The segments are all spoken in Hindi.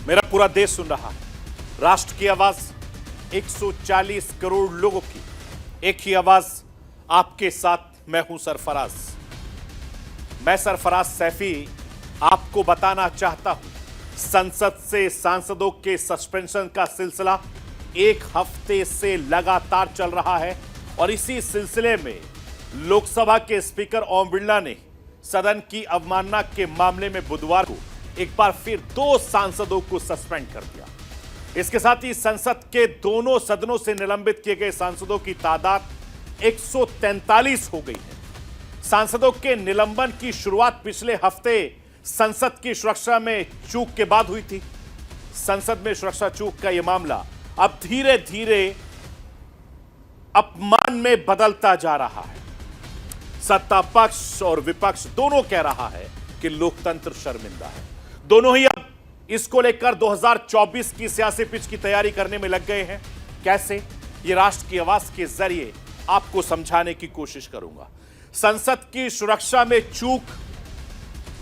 मेरा पूरा देश सुन रहा है। राष्ट्र की आवाज 140 करोड़ लोगों की एक ही आवाज, आपके साथ मैं हूं सरफराज। मैं सरफराज सैफी आपको बताना चाहता हूं, संसद से सांसदों के सस्पेंशन का सिलसिला एक हफ्ते से लगातार चल रहा है और इसी सिलसिले में लोकसभा के स्पीकर ओम बिरला ने सदन की अवमानना के मामले में बुधवार को एक बार फिर 2 सांसदों को सस्पेंड कर दिया। इसके साथ ही संसद के दोनों सदनों से निलंबित किए गए सांसदों की तादाद 143 हो गई है। सांसदों के निलंबन की शुरुआत पिछले हफ्ते संसद की सुरक्षा में चूक के बाद हुई थी। संसद में सुरक्षा चूक का यह मामला अब धीरे धीरे अपमान में बदलता जा रहा है। सत्ता पक्ष और विपक्ष दोनों कह रहा है कि लोकतंत्र शर्मिंदा है। दोनों ही अब इसको लेकर 2024 की सियासी पिच की तैयारी करने में लग गए हैं। कैसे, ये राष्ट्र की आवाज के जरिए आपको समझाने की कोशिश करूंगा। संसद की सुरक्षा में चूक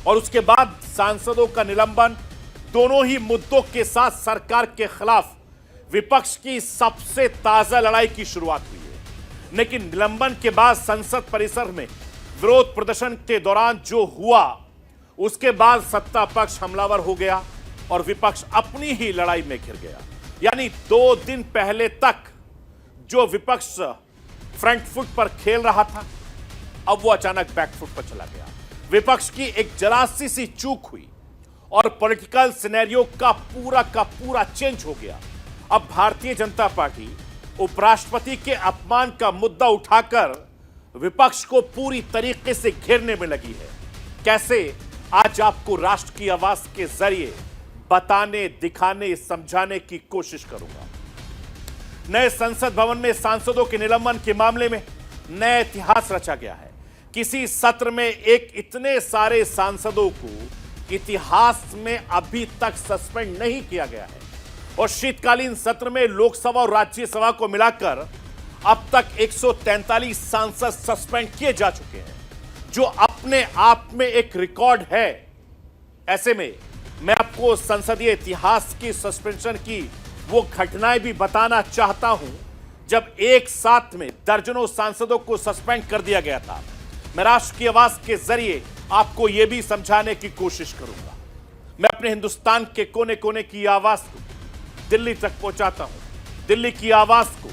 और उसके बाद सांसदों का निलंबन, दोनों ही मुद्दों के साथ सरकार के खिलाफ विपक्ष की सबसे ताजा लड़ाई की शुरुआत हुई है। लेकिन निलंबन के बाद संसद परिसर में विरोध प्रदर्शन के दौरान जो हुआ, उसके बाद सत्ता पक्ष हमलावर हो गया और विपक्ष अपनी ही लड़ाई में घिर गया। यानी 2 दिन पहले तक जो विपक्ष फ्रंट फुट पर खेल रहा था, अब वो अचानक बैक फुट पर चला गया। विपक्ष की एक जरासी सी चूक हुई और पॉलिटिकल सिनेरियो का पूरा चेंज हो गया। अब भारतीय जनता पार्टी उपराष्ट्रपति के अपमान का मुद्दा उठाकर विपक्ष को पूरी तरीके से घेरने में लगी है। कैसे, आज आपको राष्ट्र की आवाज के जरिए बताने, दिखाने, समझाने की कोशिश करूंगा। नए संसद भवन में सांसदों के निलंबन के मामले में नया इतिहास रचा गया है। किसी सत्र में एक इतने सारे सांसदों को इतिहास में अभी तक सस्पेंड नहीं किया गया है और शीतकालीन सत्र में लोकसभा और राज्यसभा को मिलाकर अब तक 143 सांसद सस्पेंड किए जा चुके हैं, जो अपने आप में एक रिकॉर्ड है। ऐसे में मैं आपको संसदीय इतिहास की सस्पेंशन की वो घटनाएं भी बताना चाहता हूं जब एक साथ में दर्जनों सांसदों को सस्पेंड कर दिया गया था। मैं राष्ट्र की आवाज के जरिए आपको यह भी समझाने की कोशिश करूंगा। मैं अपने हिंदुस्तान के कोने कोने की आवाज को दिल्ली तक पहुंचाता हूं, दिल्ली की आवाज को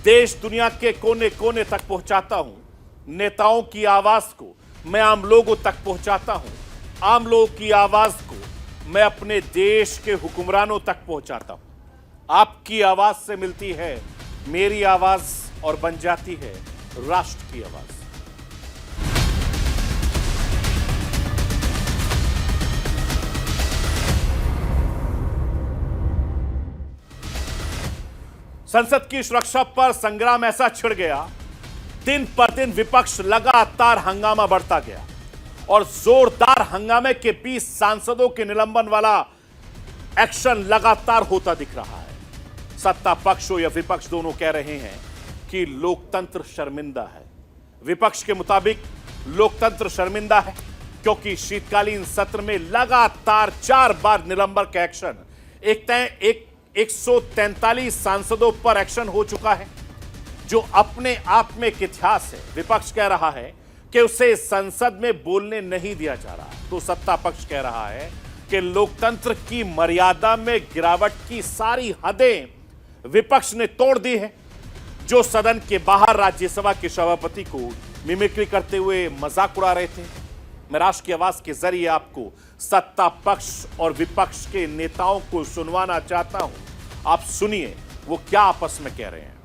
देश दुनिया के कोने कोने तक पहुंचाता हूं। नेताओं की आवाज को मैं आम लोगों तक पहुंचाता हूं, आम लोगों की आवाज को मैं अपने देश के हुक्मरानों तक पहुंचाता हूं। आपकी आवाज से मिलती है मेरी आवाज और बन जाती है राष्ट्र की आवाज। संसद की सुरक्षा पर संग्राम ऐसा छिड़ गया, दिन पर दिन विपक्ष लगातार हंगामा बढ़ता गया और जोरदार हंगामे के बीच सांसदों के निलंबन वाला एक्शन लगातार होता दिख रहा है। सत्ता पक्ष हो या विपक्ष दोनों कह रहे हैं कि लोकतंत्र शर्मिंदा है। विपक्ष के मुताबिक लोकतंत्र शर्मिंदा है क्योंकि शीतकालीन सत्र में लगातार 4 बार निलंबन का एक्शन, 143 सांसदों पर एक्शन हो चुका है, जो अपने आप में एक इतिहास है। विपक्ष कह रहा है कि उसे संसद में बोलने नहीं दिया जा रहा, तो सत्ता पक्ष कह रहा है कि लोकतंत्र की मर्यादा में गिरावट की सारी हदें विपक्ष ने तोड़ दी है। जो सदन के बाहर राज्यसभा के सभापति को मिमिक्री करते हुए मजाक उड़ा रहे थे, मैं राष्ट्र की आवाज के जरिए आपको सत्ता पक्ष और विपक्ष के नेताओं को सुनवाना चाहता हूं। आप सुनिए वो क्या आपस में कह रहे हैं।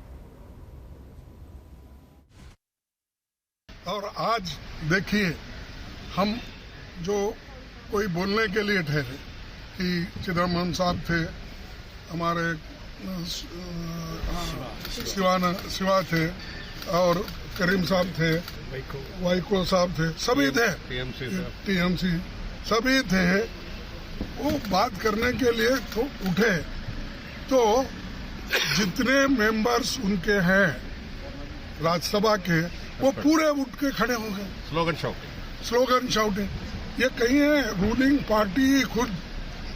और आज देखिए, हम जो कोई बोलने के लिए ठहरे कि चिदम्बरम साहब थे, हमारे शिवा थे और करीम साहब थे, वाइको साहब थे, सभी थे, टीएमसी सभी थे। वो बात करने के लिए तो उठे, तो जितने मेंबर्स उनके हैं राज्यसभा के, वो पूरे उठ के खड़े हो गए। Slogan shouting. ये कहीं है रूलिंग पार्टी खुद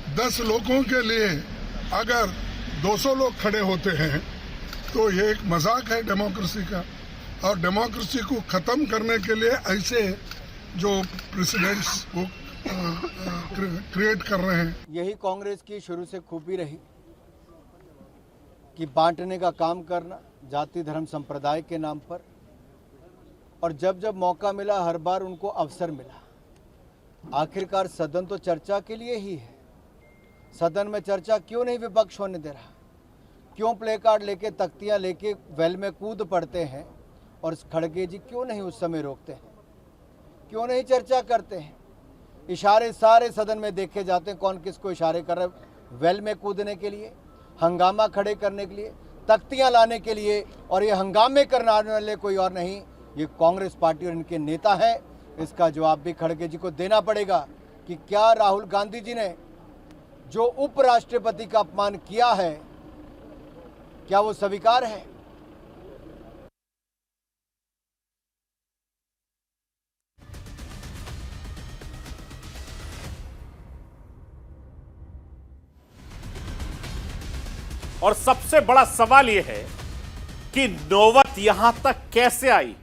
10 लोगों के लिए अगर 200 लोग खड़े होते हैं तो ये एक मजाक है डेमोक्रेसी का। और डेमोक्रेसी को खत्म करने के लिए ऐसे जो प्रेसिडेंट्स वो क्रिएट कर रहे हैं। यही कांग्रेस की शुरू से खूबी रही कि बांटने का काम करना जाति धर्म संप्रदाय के नाम पर, और जब जब मौका मिला हर बार उनको अवसर मिला। आखिरकार सदन तो चर्चा के लिए ही है, सदन में चर्चा क्यों नहीं विपक्ष होने दे रहा? क्यों प्ले कार्ड लेके तख्तियां लेके वेल में कूद पड़ते हैं और खड़गे जी क्यों नहीं उस समय रोकते हैं? क्यों नहीं चर्चा करते हैं? इशारे सारे सदन में देखे जाते हैं, कौन किसको इशारे कर रहे हैं? वेल में कूदने के लिए, हंगामा खड़े करने के लिए, तख्तियां लाने के लिए, और ये हंगामे करने वाले कोई और नहीं, ये कांग्रेस पार्टी और इनके नेता हैं। इसका जवाब भी खड़गे जी को देना पड़ेगा कि क्या राहुल गांधी जी ने जो उपराष्ट्रपति का अपमान किया है, क्या वो स्वीकार है? और सबसे बड़ा सवाल यह है कि नौबत यहां तक कैसे आई,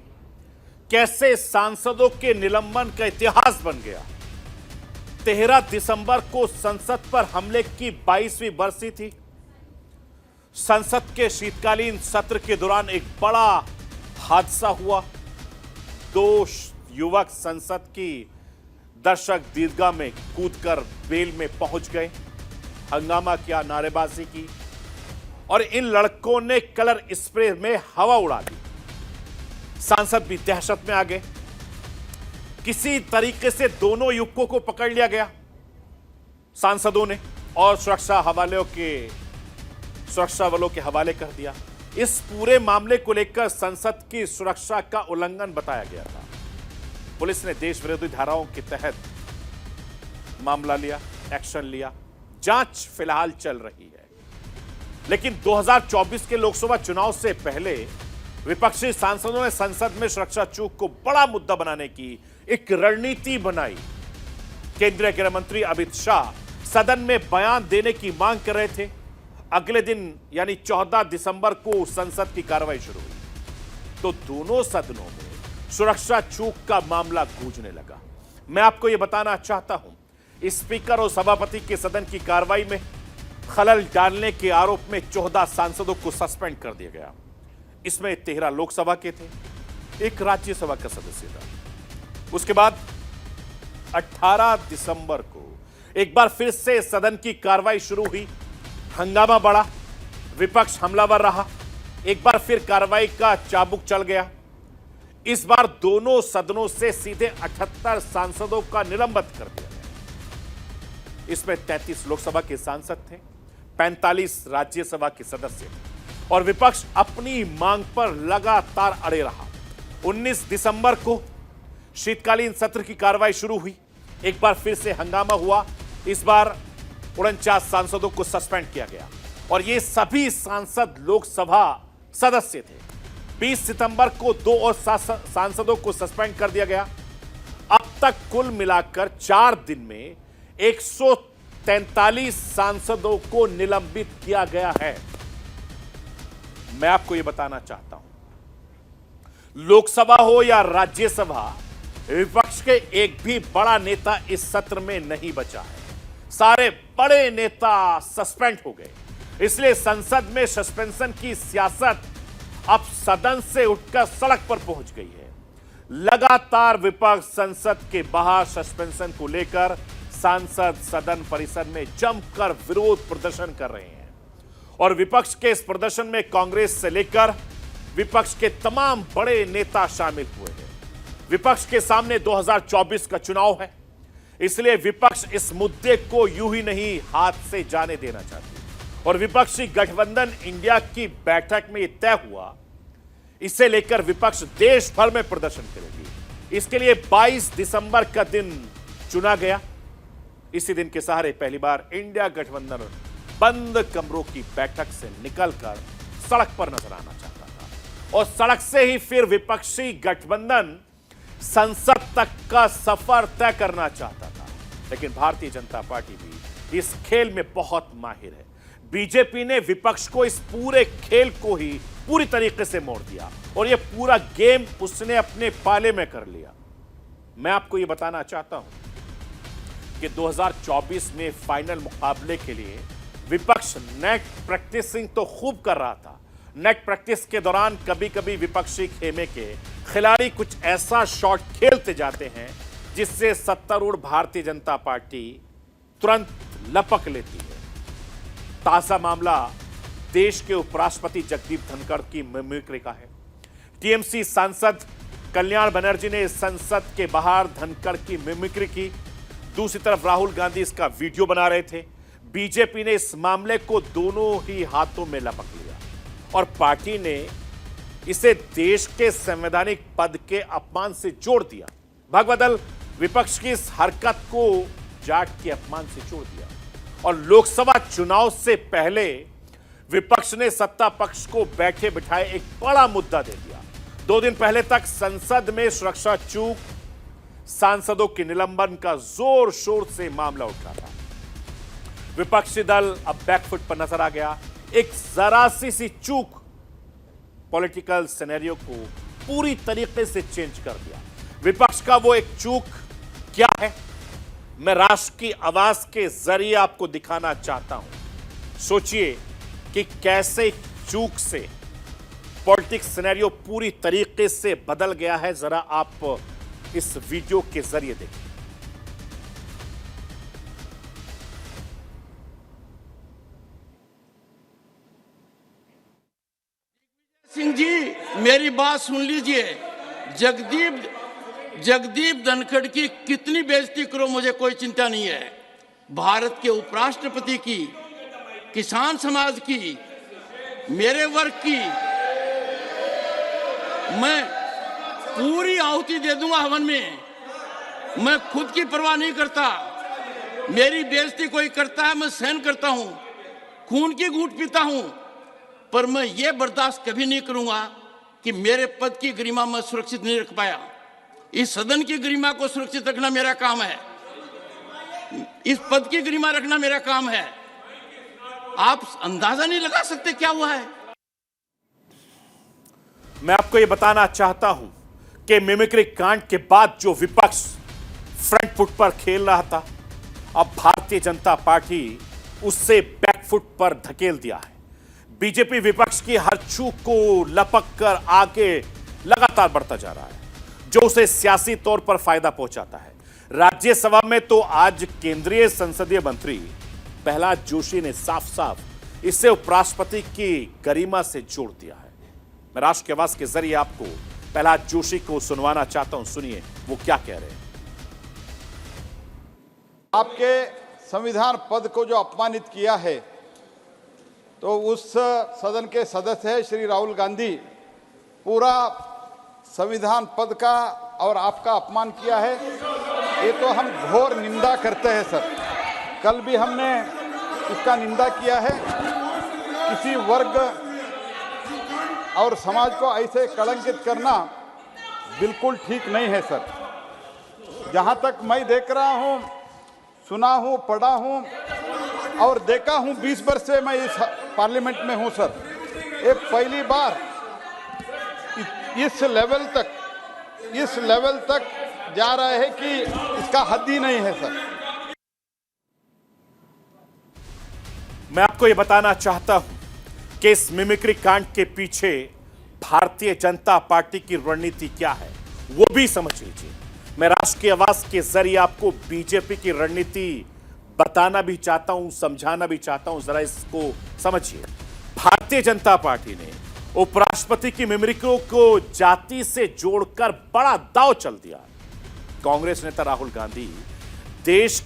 कैसे सांसदों के निलंबन का इतिहास बन गया। 13 दिसंबर को संसद पर हमले की 22वीं बरसी थी। संसद के शीतकालीन सत्र के दौरान एक बड़ा हादसा हुआ। 2 युवक संसद की दर्शक दीर्घा में कूदकर बेल में पहुंच गए, हंगामा किया, नारेबाजी की, और इन लड़कों ने कलर स्प्रे में हवा उड़ा दी। सांसद भी दहशत में आ गए। किसी तरीके से दोनों युवकों को पकड़ लिया गया सांसदों ने और सुरक्षा बलों के हवाले कर दिया। इस पूरे मामले को लेकर संसद की सुरक्षा का उल्लंघन बताया गया था। पुलिस ने देश विरोधी धाराओं के तहत मामला लिया, एक्शन लिया। जांच फिलहाल चल रही है। लेकिन 2024 के लोकसभा चुनाव से पहले विपक्षी सांसदों ने संसद में सुरक्षा चूक को बड़ा मुद्दा बनाने की एक रणनीति बनाई। केंद्रीय गृह मंत्री अमित शाह सदन में बयान देने की मांग कर रहे थे। अगले दिन यानी 14 दिसंबर को संसद की कार्रवाई शुरू हुई तो दोनों सदनों में सुरक्षा चूक का मामला गूंजने लगा। मैं आपको यह बताना चाहता हूं, स्पीकर और सभापति के सदन की कार्रवाई में खलल डालने के आरोप में 14 सांसदों को सस्पेंड कर दिया गया। इसमें 13 लोकसभा के थे, 1 राज्यसभा का सदस्य था। उसके बाद 18 दिसंबर को एक बार फिर से सदन की कार्रवाई शुरू हुई। हंगामा बढ़ा, विपक्ष हमलावर रहा। एक बार फिर कार्रवाई का चाबुक चल गया। इस बार दोनों सदनों से सीधे 78 सांसदों का निलंबित कर दिया गया। इसमें 33 लोकसभा के सांसद थे, 45 राज्यसभा के सदस्य थे और विपक्ष अपनी मांग पर लगातार अड़े रहा। 19 दिसंबर को शीतकालीन सत्र की कार्रवाई शुरू हुई। एक बार फिर से हंगामा हुआ। इस बार 49 सांसदों को सस्पेंड किया गया और ये सभी सांसद लोकसभा सदस्य थे। 20 सितंबर को 2 और सांसदों को सस्पेंड कर दिया गया। अब तक कुल मिलाकर 4 दिन में 143 सांसदों को निलंबित किया गया है। मैं आपको यह बताना चाहता हूं, लोकसभा हो या राज्यसभा, विपक्ष के एक भी बड़ा नेता इस सत्र में नहीं बचा है। सारे बड़े नेता सस्पेंड हो गए। इसलिए संसद में सस्पेंशन की सियासत अब सदन से उठकर सड़क पर पहुंच गई है। लगातार विपक्ष संसद के बाहर सस्पेंशन को लेकर सांसद सदन परिसर में जमकर विरोध प्रदर्शन कर रहे हैं और विपक्ष के इस प्रदर्शन में कांग्रेस से लेकर विपक्ष के तमाम बड़े नेता शामिल हुए हैं। विपक्ष के सामने 2024 का चुनाव है, इसलिए विपक्ष इस मुद्दे को यूं ही नहीं हाथ से जाने देना चाहती और विपक्षी गठबंधन इंडिया की बैठक में यह तय हुआ, इसे लेकर विपक्ष देश भर में प्रदर्शन करेगी। इसके लिए 22 दिसंबर का दिन चुना गया। इसी दिन के सहारे पहली बार इंडिया गठबंधन बंद कमरों की बैठक से निकलकर सड़क पर नजर आना चाहता था और सड़क से ही फिर विपक्षी गठबंधन संसद तक का सफर तय करना चाहता था। लेकिन भारतीय जनता पार्टी भी इस खेल में बहुत माहिर है। बीजेपी ने विपक्ष को इस पूरे खेल को ही पूरी तरीके से मोड़ दिया और यह पूरा गेम उसने अपने पाले में कर लिया। मैं आपको यह बताना चाहता हूं कि 2024 में फाइनल मुकाबले के लिए विपक्ष नेट प्रैक्टिसिंग तो खूब कर रहा था। नेट प्रैक्टिस के दौरान कभी कभी विपक्षी खेमे के खिलाड़ी कुछ ऐसा शॉट खेलते जाते हैं जिससे सत्तारूढ़ भारतीय जनता पार्टी तुरंत लपक लेती है। ताजा मामला देश के उपराष्ट्रपति जगदीप धनखड़ की मिमिक्री का है। टीएमसी सांसद कल्याण बनर्जी ने संसद के बाहर धनखड़ की मिमिक्री की। दूसरी तरफ राहुल गांधी इसका वीडियो बना रहे थे। बीजेपी ने इस मामले को दोनों ही हाथों में लपक लिया और पार्टी ने इसे देश के संवैधानिक पद के अपमान से जोड़ दिया। भगबदल विपक्ष की इस हरकत को जाट के अपमान से जोड़ दिया और लोकसभा चुनाव से पहले विपक्ष ने सत्ता पक्ष को बैठे बिठाए एक बड़ा मुद्दा दे दिया। 2 दिन पहले तक संसद में सुरक्षा चूक, सांसदों के निलंबन का जोर शोर से मामला उठा था। विपक्षी दल अब बैकफुट पर नजर आ गया। एक जरा सी चूक पॉलिटिकल सिनेरियो को पूरी तरीके से चेंज कर दिया। विपक्ष का वो एक चूक क्या है, मैं राष्ट्र की आवाज के जरिए आपको दिखाना चाहता हूं। सोचिए कि कैसे चूक से पॉलिटिक्स सिनेरियो पूरी तरीके से बदल गया है। जरा आप इस वीडियो के जरिए देखिए। सिंह जी, मेरी बात सुन लीजिए। जगदीप धनखड़ की कितनी बेइज्जती करो, मुझे कोई चिंता नहीं है। भारत के उपराष्ट्रपति की, किसान समाज की, मेरे वर्ग की मैं पूरी आहुति दे दूंगा हवन में। मैं खुद की परवाह नहीं करता। मेरी बेइज्जती कोई करता है, मैं सहन करता हूं, खून की घूंट पीता हूं, पर मैं ये बर्दाश्त कभी नहीं करूंगा कि मेरे पद की गरिमा मैं सुरक्षित नहीं रख पाया। इस सदन की गरिमा को सुरक्षित रखना मेरा काम है। इस पद की गरिमा रखना मेरा काम है। आप अंदाजा नहीं लगा सकते क्या हुआ है। मैं आपको यह बताना चाहता हूं कि मिमिक्री कांड के बाद जो विपक्ष फ्रंट फुट पर खेल रहा था, अब भारतीय जनता पार्टी उससे बैकफुट पर धकेल दिया है। बीजेपी विपक्ष की हर चूक को लपक कर आगे लगातार बढ़ता जा रहा है, जो उसे सियासी तौर पर फायदा पहुंचाता है। राज्यसभा में तो आज केंद्रीय संसदीय मंत्री प्रहलाद जोशी ने साफ साफ इसे उपराष्ट्रपति की गरिमा से जोड़ दिया है। मैं राष्ट्र की आवाज के जरिए आपको प्रहलाद जोशी को सुनवाना चाहता हूं। सुनिए वो क्या कह रहे हैं। आपके संविधान पद को जो अपमानित किया है, तो उस सदन के सदस्य है श्री राहुल गांधी, पूरा संविधान पद का और आपका अपमान किया है। ये तो हम घोर निंदा करते हैं सर। कल भी हमने इसका निंदा किया है। किसी वर्ग और समाज को ऐसे कलंकित करना बिल्कुल ठीक नहीं है सर। जहाँ तक मैं देख रहा हूँ, सुना हूँ, पढ़ा हूँ और देखा हूँ, 20 वर्ष से मैं इस पार्लियामेंट में हूँ सर। ये पहली बार इस लेवल तक जा रहा है कि इसका हद ही नहीं है सर। मैं आपको यह बताना चाहता हूं कि इस मिमिक्री कांड के पीछे भारतीय जनता पार्टी की रणनीति क्या है, वो भी समझ लीजिए। मैं राष्ट्र की आवाज के जरिए आपको बीजेपी की रणनीति बताना भी चाहता हूं, समझाना भी चाहता हूं। जरा इसको समझिए। भारतीय जनता पार्टी ने उपराष्ट्रपति की मिमिक्री को जाति से जोड़कर बड़ा दांव चल दिया। कांग्रेस नेता राहुल गांधी देश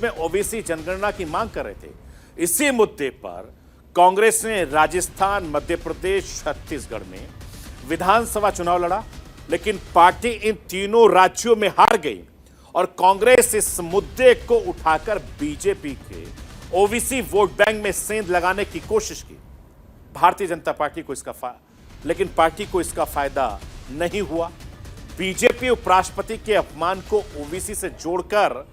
में ओबीसी जनगणना की मांग कर रहे थे। इसी मुद्दे पर कांग्रेस ने राजस्थान, मध्य प्रदेश, छत्तीसगढ़ में विधानसभा चुनाव लड़ा, लेकिन पार्टी इन तीनों राज्यों में हार गई और कांग्रेस इस मुद्दे को उठाकर बीजेपी के ओबीसी वोट बैंक में सेंध लगाने की कोशिश की। भारतीय जनता पार्टी को लेकिन पार्टी को इसका फायदा नहीं हुआ। बीजेपी उपराष्ट्रपति के अपमान को ओबीसी से जोड़कर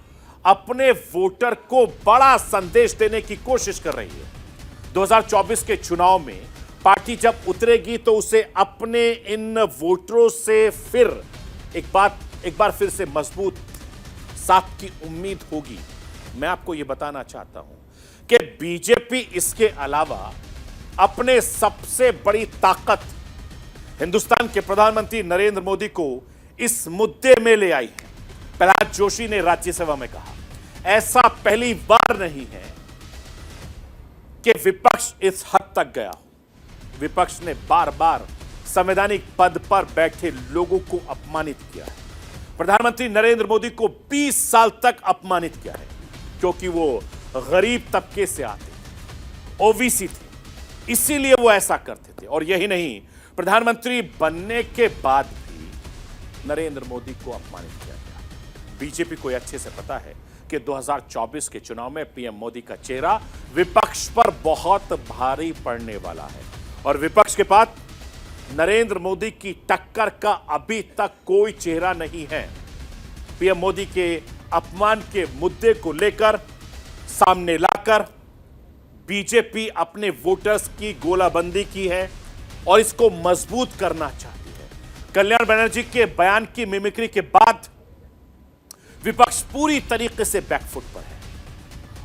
अपने वोटर को बड़ा संदेश देने की कोशिश कर रही है। 2024 के चुनाव में पार्टी जब उतरेगी तो उसे अपने इन वोटरों से फिर एक बार फिर से मजबूत साथ की उम्मीद होगी। मैं आपको यह बताना चाहता हूं कि बीजेपी इसके अलावा अपने सबसे बड़ी ताकत हिंदुस्तान के प्रधानमंत्री नरेंद्र मोदी को इस मुद्दे में ले आई है। प्रहलाद जोशी ने राज्यसभा में कहा, ऐसा पहली बार नहीं है कि विपक्ष इस हद तक गया हो। विपक्ष ने बार बार संवैधानिक पद पर बैठे लोगों को अपमानित किया है। प्रधानमंत्री नरेंद्र मोदी को 20 साल तक अपमानित किया है क्योंकि वो गरीब तबके से आते, ओबीसी थे, इसीलिए वो ऐसा करते थे। और यही नहीं, प्रधानमंत्री बनने के बाद भी नरेंद्र मोदी को अपमानित किया गया। बीजेपी को यह अच्छे से पता है कि 2024 के चुनाव में पीएम मोदी का चेहरा विपक्ष पर बहुत भारी पड़ने वाला है और विपक्ष के पास नरेंद्र मोदी की टक्कर का अभी तक कोई चेहरा नहीं है। पीएम मोदी के अपमान के मुद्दे को लेकर सामने लाकर बीजेपी अपने वोटर्स की गोलाबंदी की है और इसको मजबूत करना चाहती है। कल्याण बनर्जी के बयान की मिमिक्री के बाद विपक्ष पूरी तरीके से बैकफुट पर है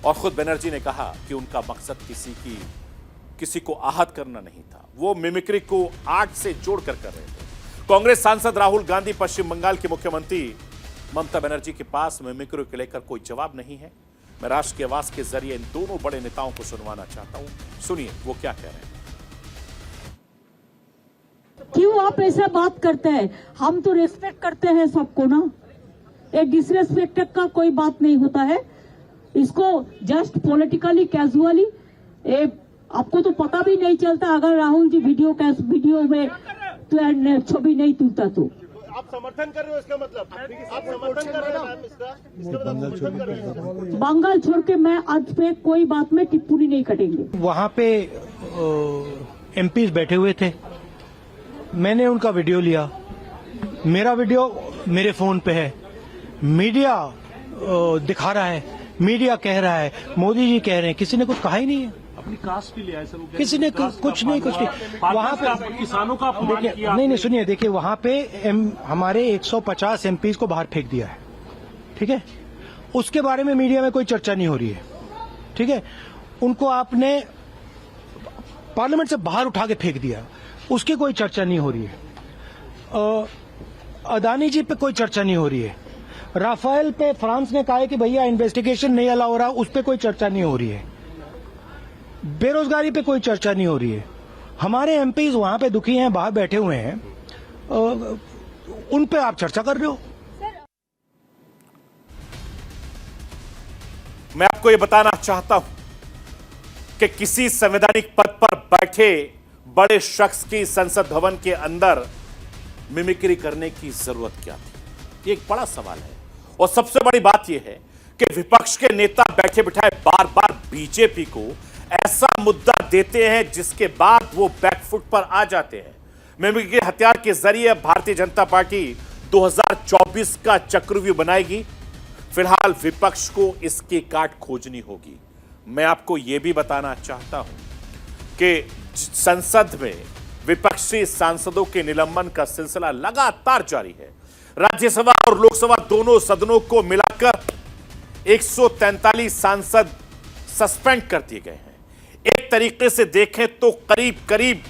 और खुद बनर्जी ने कहा कि उनका मकसद किसी को आहत करना नहीं था, वो मिमिक्री को आर्ट से जोड़कर कर रहे थे। कांग्रेस सांसद राहुल गांधी पश्चिम बंगाल के मुख्यमंत्री ममता बनर्जी के पास मिमिक्री को लेकर कोई जवाब नहीं है। मैं राष्ट्र की आवाज के जरिए इन दोनों बड़े नेताओं को सुनवाना चाहता हूं, सुनिए वो क्या कह रहे हैं। क्यों आप ऐसा बात करते हैं? हम तो रेस्पेक्ट करते हैं सबको ना, एक डिसरेस्पेक्ट का कोई बात नहीं होता है। इसको जस्ट पॉलिटिकली कैजुअली, आपको तो पता भी नहीं चलता अगर राहुल जी वीडियो में तो छवि नहीं तुलता तो। आप समर्थन कर रहे हो, इसका मतलब आप समर्थन कर रहे हो इसका समर्थन कर रहे हो। बंगाल छोड़ के मैं आज पे कोई बात में टिप्पणी नहीं करेंगे। वहाँ पे एमपीज बैठे हुए थे, मैंने उनका वीडियो लिया, मेरा वीडियो मेरे फोन पे है, मीडिया दिखा रहा है, मीडिया कह रहा है, मोदी जी कह रहे हैं, किसी ने कुछ कहा ही नहीं है। अपनी कास्ट भी लिया है सर, किसी ने कुछ नहीं वहाँ पे किसानों का अपमान किया। नहीं सुनिए, देखिए वहाँ पे हमारे 150 एमपीज को बाहर फेंक दिया है, ठीक है। उसके बारे में मीडिया में कोई चर्चा नहीं हो रही है, ठीक है। उनको आपने पार्लियामेंट से बाहर उठा के फेंक दिया, उसकी कोई चर्चा नहीं हो रही है। अदानी जी पे कोई चर्चा नहीं हो रही है। राफेल पे फ्रांस ने कहा है कि भैया इन्वेस्टिगेशन नहीं अलाउ हो रहा, उस पर कोई चर्चा नहीं हो रही है। बेरोजगारी पे कोई चर्चा नहीं हो रही है। हमारे एमपीज वहां पे दुखी हैं, बाहर बैठे हुए हैं, उन पे आप चर्चा कर रहे हो। मैं आपको यह बताना चाहता हूं कि किसी संवैधानिक पद पर बैठे बड़े शख्स की संसद भवन के अंदर मिमिक्री करने की जरूरत क्या थी, ये एक बड़ा सवाल है। और सबसे बड़ी बात यह है कि विपक्ष के नेता बैठे बिठाए बार बार बीजेपी को ऐसा मुद्दा देते हैं जिसके बाद वो बैकफुट पर आ जाते हैं। मिमिक्री के हथियार के जरिए भारतीय जनता पार्टी 2024 का चक्रव्यूह बनाएगी। फिलहाल विपक्ष को इसकी काट खोजनी होगी। मैं आपको यह भी बताना चाहता हूं कि संसद में विपक्षी सांसदों के निलंबन का सिलसिला लगातार जारी है। राज्यसभा और लोकसभा दोनों सदनों को मिलाकर 143 सांसद सस्पेंड कर दिए गए हैं। एक तरीके से देखें तो करीब करीब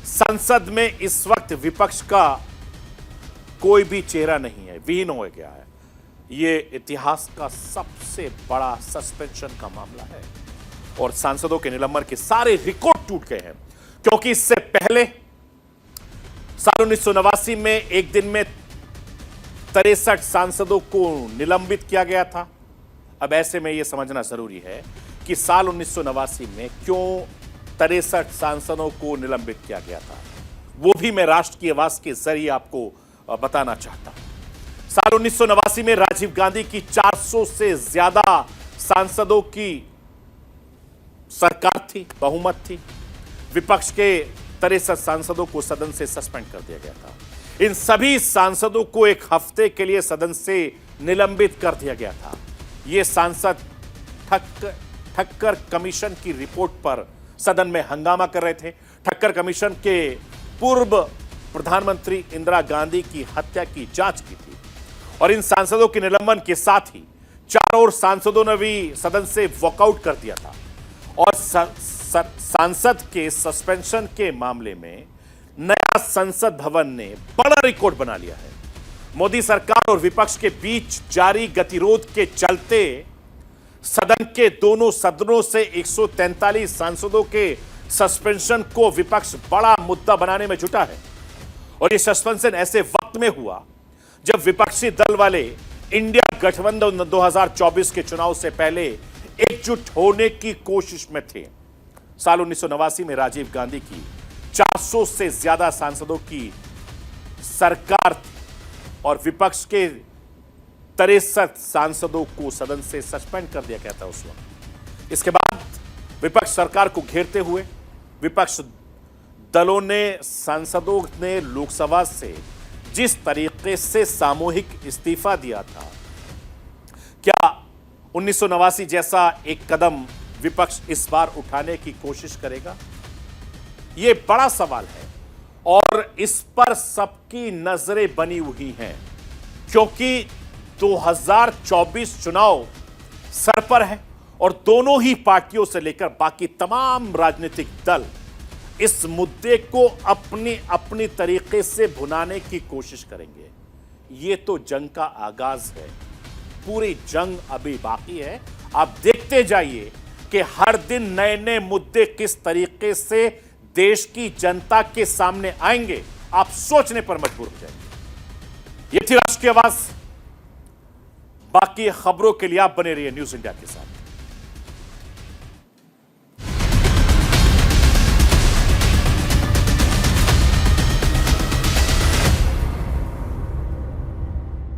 संसद में इस वक्त विपक्ष का कोई भी चेहरा नहीं है, विहीन हो गया है। यह इतिहास का सबसे बड़ा सस्पेंशन का मामला है और सांसदों के निलंबन के सारे रिकॉर्ड टूट गए हैं, क्योंकि इससे पहले साल 1989 में एक दिन में 63 सांसदों को निलंबित किया गया था। अब ऐसे में यह समझना जरूरी है कि साल 1989 में क्यों 63 सांसदों को निलंबित किया गया था, वो भी मैं राष्ट्र की आवाज के जरिए आपको बताना चाहता हूं। साल 1989 में राजीव गांधी की 400 से ज्यादा सांसदों की सरकार थी, बहुमत थी। विपक्ष के 63 सांसदों को सदन से सस्पेंड कर दिया गया था। इन सभी सांसदों को एक हफ्ते के लिए सदन से निलंबित कर दिया गया था। ये सांसद ठक्कर कमीशन की रिपोर्ट पर सदन में हंगामा कर रहे थे। ठक्कर कमीशन के पूर्व प्रधानमंत्री इंदिरा गांधी की हत्या की जांच की थी और इन सांसदों के निलंबन के साथ ही चारों ओर सांसदों ने भी सदन से वॉकआउट कर दिया था और सांसद के सस्पेंशन के मामले में नया संसद भवन ने बड़ा रिकॉर्ड बना लिया है। मोदी सरकार और विपक्ष के बीच जारी गतिरोध के चलते सदन के दोनों सदनों से 143 सांसदों के सस्पेंशन को विपक्ष बड़ा मुद्दा बनाने में जुटा है और यह सस्पेंशन ऐसे वक्त में हुआ जब विपक्षी दल वाले इंडिया गठबंधन 2024 के चुनाव से पहले एकजुट होने की कोशिश में थे। साल 1989 में राजीव गांधी की 400 से ज्यादा सांसदों की सरकार थी और विपक्ष के 63 सांसदों को सदन से सस्पेंड कर दिया गया था उस वक्त। इसके बाद विपक्ष सरकार को घेरते हुए विपक्ष दलों ने सांसदों ने लोकसभा से जिस तरीके से सामूहिक इस्तीफा दिया था, क्या 1989 जैसा एक कदम विपक्ष इस बार उठाने की कोशिश करेगा? यह बड़ा सवाल है और इस पर सबकी नजरें बनी हुई हैं क्योंकि 2024 चुनाव सर पर है और दोनों ही पार्टियों से लेकर बाकी तमाम राजनीतिक दल इस मुद्दे को अपनी अपनी तरीके से भुनाने की कोशिश करेंगे। ये तो जंग का आगाज है, पूरी जंग अभी बाकी है। आप देखते जाइए कि हर दिन नए नए मुद्दे किस तरीके से देश की जनता के सामने आएंगे, आप सोचने पर मजबूर हो जाएंगे। ये थी राष्ट्र की आवाज। बाकी खबरों के लिए आप बने रहिए न्यूज़ इंडिया के साथ।